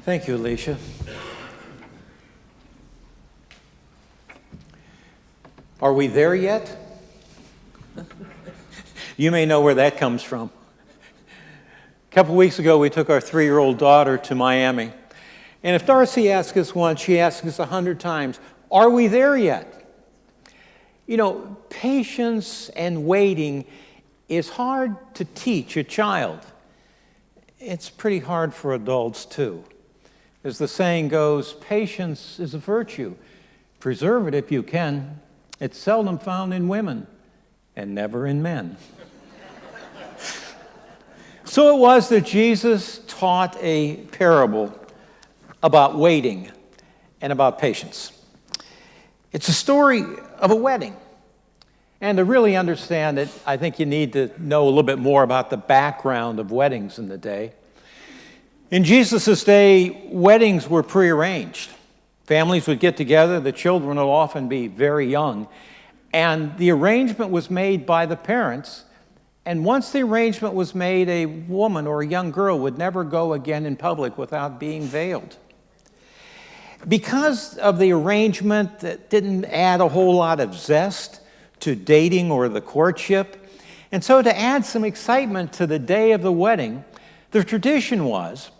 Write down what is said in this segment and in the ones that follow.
Thank you, Alicia. Are we there yet? You may know where that comes from. A couple weeks ago, we took our 3-year-old daughter to Miami. And if Darcy asks us once, she asks us 100 times, are we there yet? You know, patience and waiting is hard to teach a child. It's pretty hard for adults, too. As the saying goes, patience is a virtue. Preserve it if you can. It's seldom found in women and never in men. So it was that Jesus taught a parable about waiting and about patience. It's a story of a wedding. And to really understand it, I think you need to know a little bit more about the background of weddings in the day. In Jesus' day, weddings were prearranged. Families would get together, the children would often be very young, and the arrangement was made by the parents. And once the arrangement was made, a woman or a young girl would never go again in public without being veiled. Because of the arrangement that didn't add a whole lot of zest to dating or the courtship, and so to add some excitement to the day of the wedding, the tradition was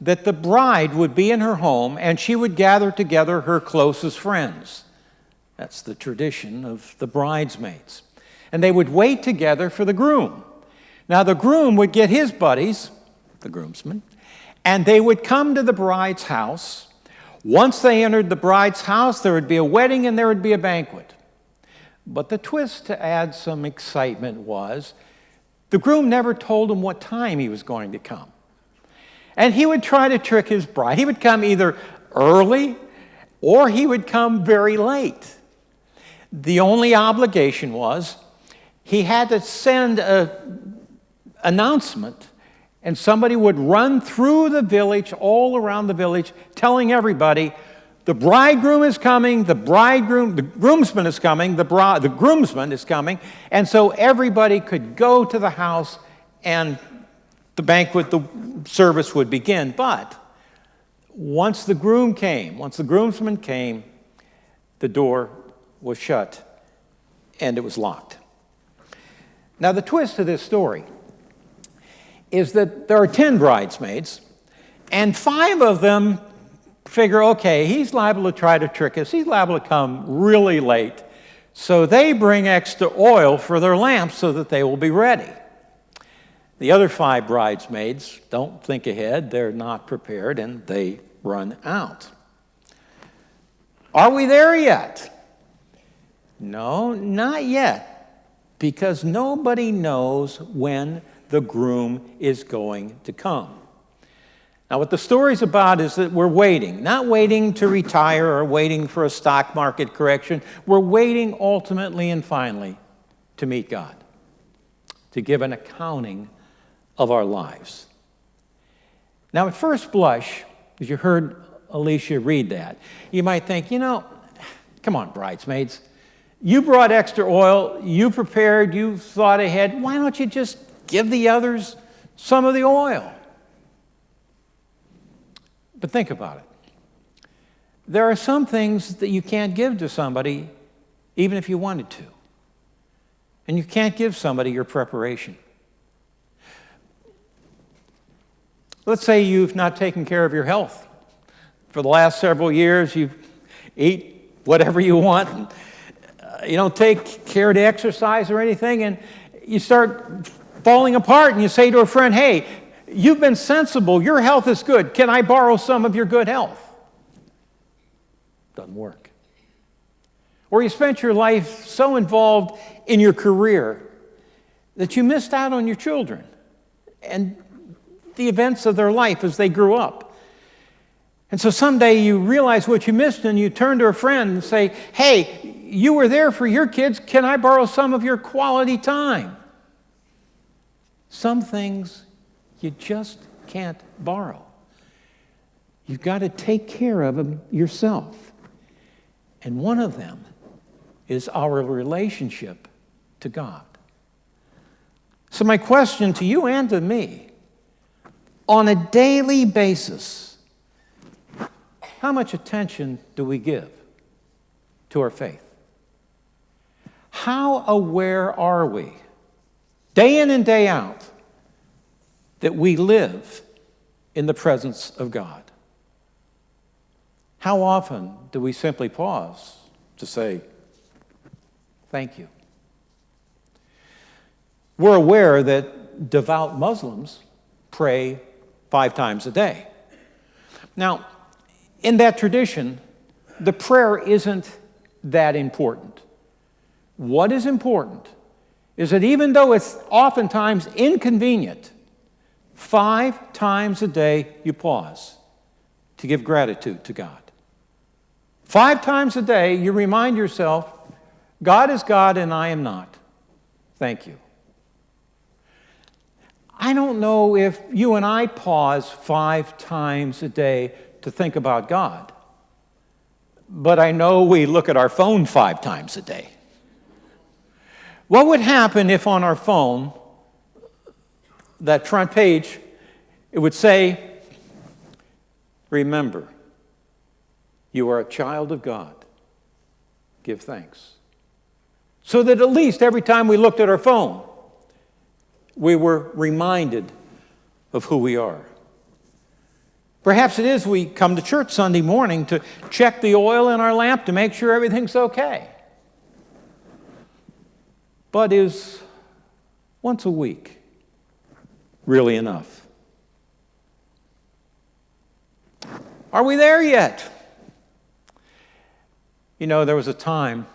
that the bride would be in her home and she would gather together her closest friends. That's the tradition of the bridesmaids. And they would wait together for the groom. Now the groom would get his buddies, the groomsmen, and they would come to the bride's house. Once they entered the bride's house, there would be a wedding and there would be a banquet. But the twist to add some excitement was the groom never told them what time he was going to come. And he would try to trick his bride. He would come either early or he would come very late. The only obligation was he had to send an announcement, and somebody would run through the village, all around the village, telling everybody, the bridegroom is coming, the groomsman is coming, the groomsman is coming, and so everybody could go to the house and the banquet, the service would begin. But once the groomsman came, the door was shut and it was locked. Now the twist to this story is that there are 10 bridesmaids, and 5 of them figure, okay, he's liable to try to trick us. He's liable to come really late. So they bring extra oil for their lamps so that they will be ready. The other 5 bridesmaids don't think ahead. They're not prepared, and they run out. Are we there yet? No, not yet, because nobody knows when the groom is going to come. Now, what the story's about is that we're waiting, not waiting to retire or waiting for a stock market correction. We're waiting ultimately and finally to meet God, to give an accounting of our lives. Now, at first blush, as you heard Alicia read that, you might think, come on, bridesmaids. You brought extra oil, you prepared, you thought ahead. Why don't you just give the others some of the oil? But think about it. There are some things that you can't give to somebody even if you wanted to. And you can't give somebody your preparation. Let's say you've not taken care of your health. For the last several years, you eat whatever you want, and you don't take care to exercise or anything, and you start falling apart, and you say to a friend, hey, you've been sensible, your health is good, can I borrow some of your good health? Doesn't work. Or you spent your life so involved in your career that you missed out on your children and the events of their life as they grew up. And so someday you realize what you missed and you turn to a friend and say, hey, you were there for your kids, can I borrow some of your quality time? Some things you just can't borrow. You've got to take care of them yourself. And one of them is our relationship to God. So my question to you and to me, on a daily basis, how much attention do we give to our faith? How aware are we, day in and day out, that we live in the presence of God? How often do we simply pause to say, thank you? We're aware that devout Muslims pray 5 times a day. Now, in that tradition, the prayer isn't that important. What is important is that even though it's oftentimes inconvenient, 5 times a day you pause to give gratitude to God. 5 times a day you remind yourself, God is God and I am not. Thank you. I don't know if you and I pause 5 times a day to think about God, but I know we look at our phone 5 times a day. What would happen if on our phone, that front page, it would say, remember, you are a child of God. Give thanks. So that at least every time we looked at our phone, we were reminded of who we are. Perhaps it is we come to church Sunday morning to check the oil in our lamp to make sure everything's okay. But is once a week really enough? Are we there yet? You know, there was a time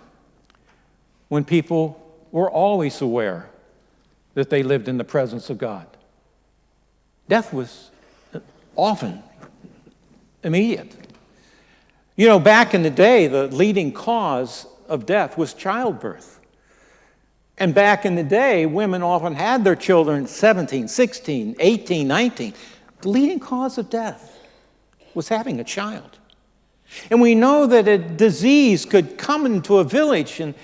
when people were always aware that they lived in the presence of God. Death was often immediate. You know, back in the day, the leading cause of death was childbirth. And back in the day, women often had their children 17, 16, 18, 19. The leading cause of death was having a child. And we know that a disease could come into a village and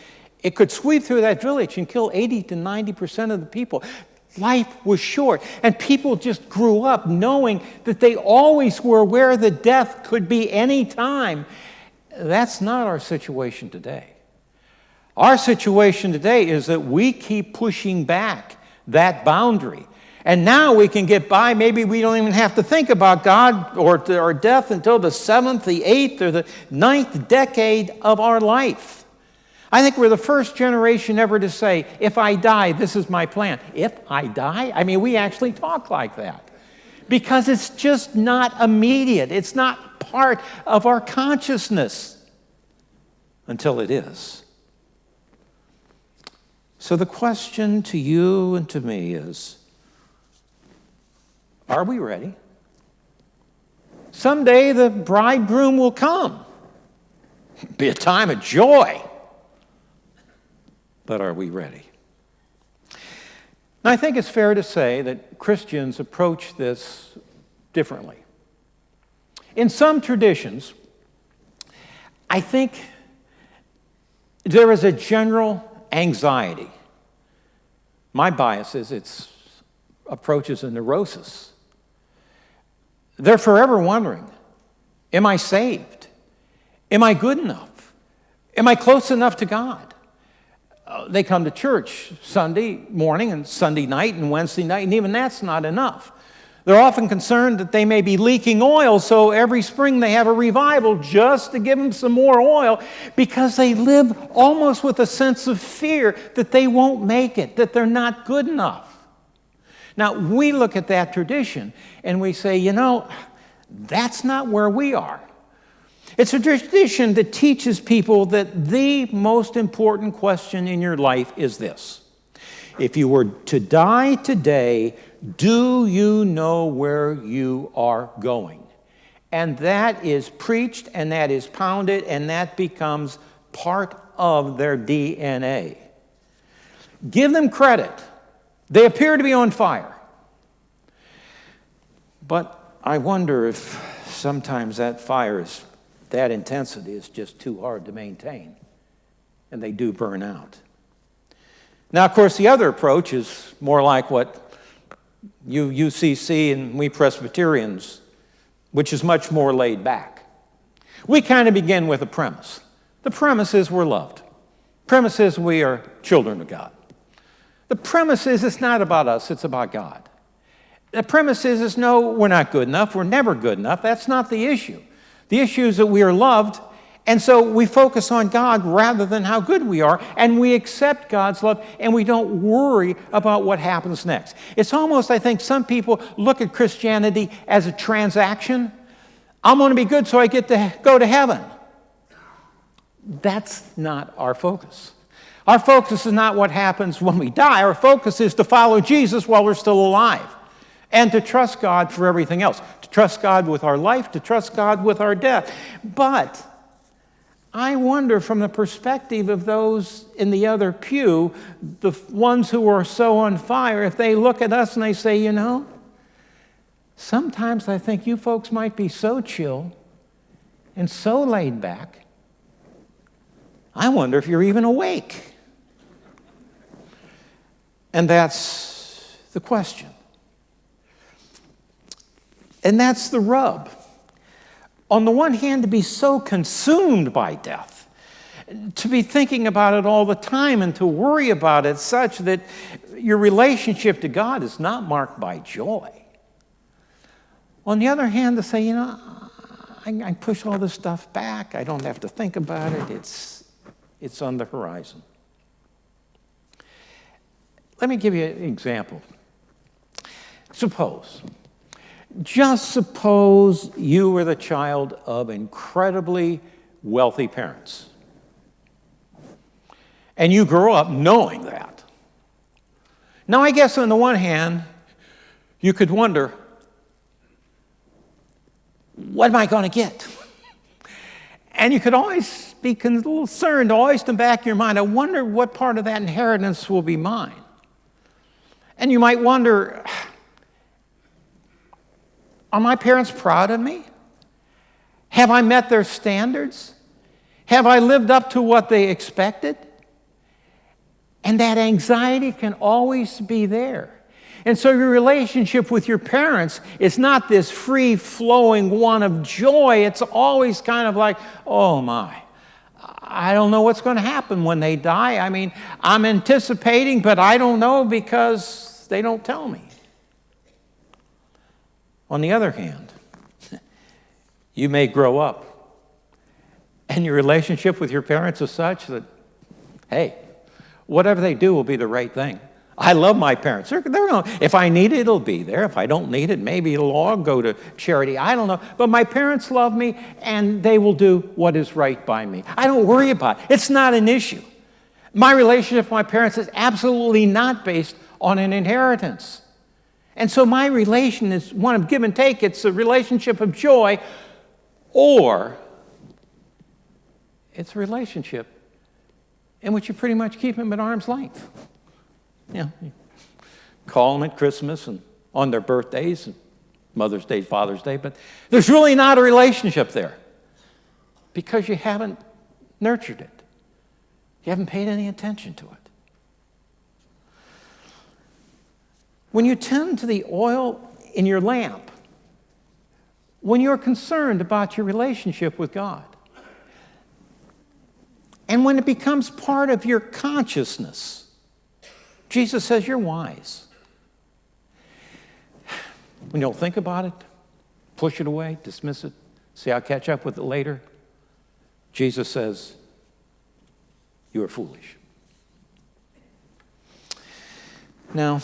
it could sweep through that village and kill 80 to 90% of the people. Life was short, and people just grew up knowing that they always were aware that death could be any time. That's not our situation today. Our situation today is that we keep pushing back that boundary. And now we can get by. Maybe we don't even have to think about God or death until the 7th, the 8th, or the 9th decade of our life. I think we're the first generation ever to say, if I die, this is my plan. If I die? I mean, we actually talk like that. Because it's just not immediate. It's not part of our consciousness until it is. So the question to you and to me is, are we ready? Someday the bridegroom will come. It'll be a time of joy. But are we ready? Now, I think it's fair to say that Christians approach this differently. In some traditions, I think there is a general anxiety. My bias is its approach is a neurosis. They're forever wondering, am I saved? Am I good enough? Am I close enough to God? They come to church Sunday morning and Sunday night and Wednesday night, and even that's not enough. They're often concerned that they may be leaking oil, so every spring they have a revival just to give them some more oil because they live almost with a sense of fear that they won't make it, that they're not good enough. Now, we look at that tradition and we say, you know, that's not where we are. It's a tradition that teaches people that the most important question in your life is this. If you were to die today, do you know where you are going? And that is preached and that is pounded and that becomes part of their DNA. Give them credit. They appear to be on fire. But I wonder if sometimes that fire is that intensity is just too hard to maintain, and they do burn out. Now, of course, the other approach is more like what UCC and we Presbyterians, which is much more laid back. We kind of begin with a premise. The premise is we're loved. The premise is we are children of God. The premise is it's not about us, it's about God. The premise is no, we're not good enough, we're never good enough. That's not the issue. The issue is that we are loved, and so we focus on God rather than how good we are, and we accept God's love, and we don't worry about what happens next. It's almost, I think, some people look at Christianity as a transaction. I'm going to be good so I get to go to heaven. That's not our focus. Our focus is not what happens when we die. Our focus is to follow Jesus while we're still alive and to trust God for everything else, to trust God with our life, to trust God with our death. But I wonder from the perspective of those in the other pew, the ones who are so on fire, if they look at us and they say, you know, sometimes I think you folks might be so chill and so laid back, I wonder if you're even awake. And that's the question. And that's the rub. On the one hand, to be so consumed by death, to be thinking about it all the time and to worry about it such that your relationship to God is not marked by joy. On the other hand, to say, you know, I push all this stuff back. I don't have to think about it. It's on the horizon. Let me give you an example. Just suppose you were the child of incredibly wealthy parents. And you grow up knowing that. Now, I guess on the one hand, you could wonder, what am I going to get? And you could always be concerned, always in the back of your mind, I wonder what part of that inheritance will be mine. And you might wonder, are my parents proud of me? Have I met their standards? Have I lived up to what they expected? And that anxiety can always be there. And so your relationship with your parents is not this free-flowing one of joy. It's always kind of like, oh my, I don't know what's going to happen when they die. I mean, I'm anticipating, but I don't know because they don't tell me. On the other hand, you may grow up and your relationship with your parents is such that, hey, whatever they do will be the right thing. I love my parents. If I need it, it'll be there. If I don't need it, maybe it'll all go to charity. I don't know. But my parents love me, and they will do what is right by me. I don't worry about it. It's not an issue. My relationship with my parents is absolutely not based on an inheritance. And so my relation is one of give and take. It's a relationship of joy, or it's a relationship in which you pretty much keep them at arm's length. You call them at Christmas and on their birthdays, and Mother's Day, Father's Day, but there's really not a relationship there because you haven't nurtured it. You haven't paid any attention to it. When you tend to the oil in your lamp, when you're concerned about your relationship with God, and when it becomes part of your consciousness, Jesus says you're wise. When you don't think about it, push it away, dismiss it, say I'll catch up with it later, Jesus says you are foolish. Now,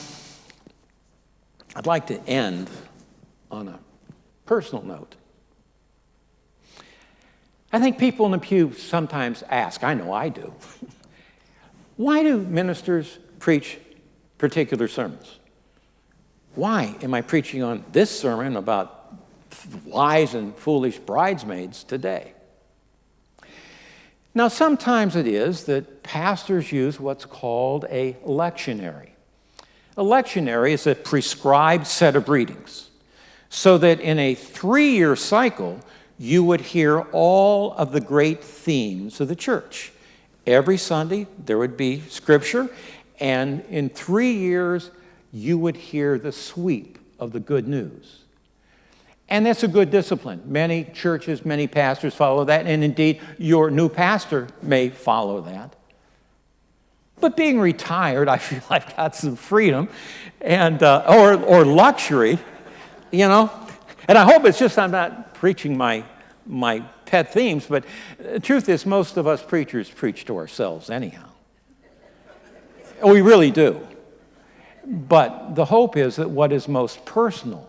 I'd like to end on a personal note. I think people in the pew sometimes ask, I know I do, why do ministers preach particular sermons? Why am I preaching on this sermon about wise and foolish bridesmaids today? Now, sometimes it is that pastors use what's called a lectionary. A lectionary is a prescribed set of readings, so that in a 3-year cycle, you would hear all of the great themes of the church. Every Sunday, there would be scripture, and in 3 years, you would hear the sweep of the good news. And that's a good discipline. Many churches, many pastors follow that, and indeed, your new pastor may follow that. But being retired, I feel I've got some freedom and or luxury, you know. And I hope it's just I'm not preaching my pet themes, but the truth is most of us preachers preach to ourselves anyhow. We really do. But the hope is that what is most personal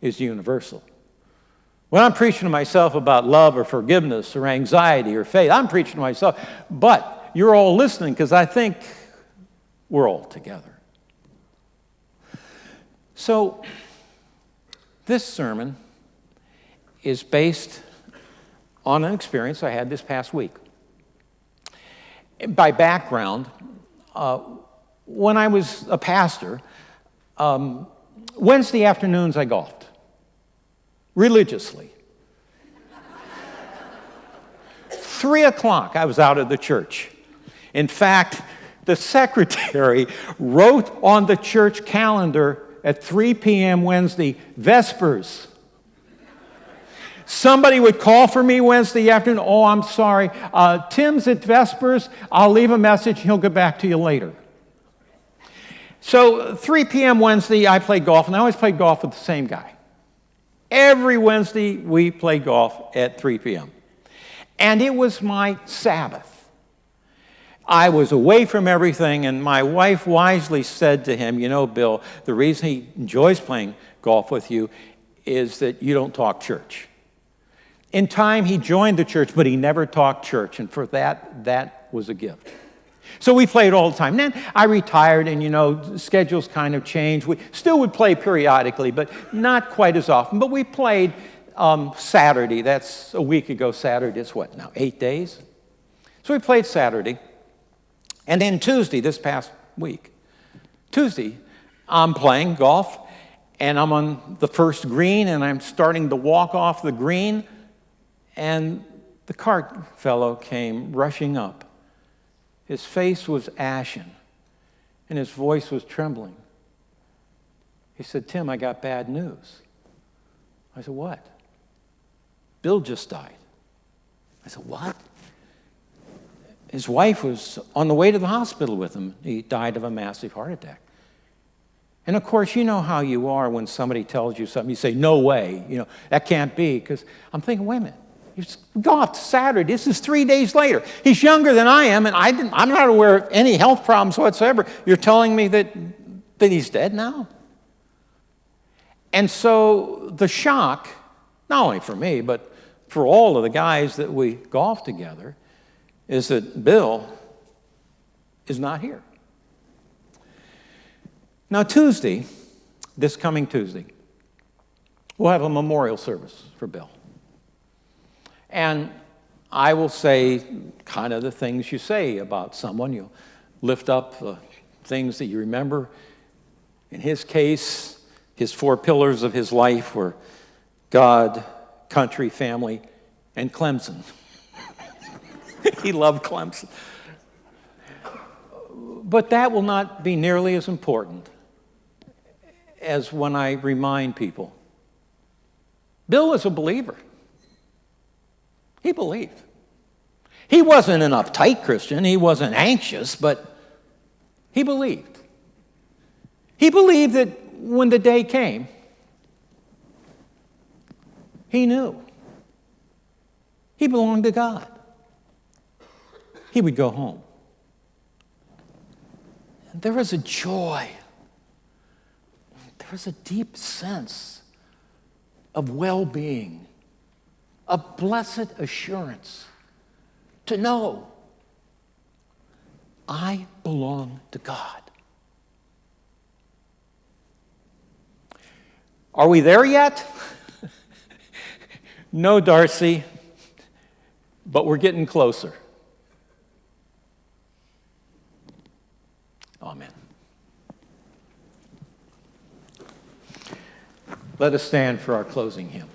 is universal. When I'm preaching to myself about love or forgiveness or anxiety or faith, I'm preaching to myself. But you're all listening because I think we're all together. So this sermon is based on an experience I had this past week. By background, when I was a pastor, Wednesday afternoons I golfed religiously. 3 o'clock I was out of the church. In fact, the secretary wrote on the church calendar at 3 p.m. Wednesday, Vespers. Somebody would call for me Wednesday afternoon. Oh, I'm sorry. Tim's at Vespers. I'll leave a message. He'll get back to you later. So 3 p.m. Wednesday, I played golf, and I always played golf with the same guy. Every Wednesday, we played golf at 3 p.m. And it was my Sabbath. I was away from everything, and my wife wisely said to him, you know, Bill, the reason he enjoys playing golf with you is that you don't talk church. In time, he joined the church, but he never talked church, and for that was a gift. So we played all the time. Then I retired, and, you know, schedules kind of changed. We still would play periodically, but not quite as often. But we played Saturday. That's a week ago Saturday. It's what now, 8 days? So we played Saturday. And then Tuesday, this past week, Tuesday, I'm playing golf, and I'm on the first green, and I'm starting to walk off the green, and the cart fellow came rushing up. His face was ashen, and his voice was trembling. He said, Tim, I got bad news. I said, what? Bill just died. I said, what? His wife was on the way to the hospital with him. He died of a massive heart attack. And of course, you know how you are when somebody tells you something. You say, no way, you know, that can't be. Because I'm thinking, wait a minute. He's golfed Saturday. This is 3 days later. He's younger than I am, and I'm not aware of any health problems whatsoever. You're telling me that he's dead now? And so the shock, not only for me, but for all of the guys that we golf together, is that Bill is not here. Now Tuesday, this coming Tuesday, we'll have a memorial service for Bill. And I will say kind of the things you say about someone. You'll lift up the things that you remember. In his case, his 4 pillars of his life were God, country, family, and Clemson. He loved Clemson. But that will not be nearly as important as when I remind people. Bill was a believer. He believed. He wasn't an uptight Christian. He wasn't anxious, but he believed. He believed that when the day came, he knew he belonged to God. He would go home. And there was a joy. There was a deep sense of well-being, of blessed assurance to know I belong to God. Are we there yet? No, Darcy, but we're getting closer. Amen. Let us stand for our closing hymn.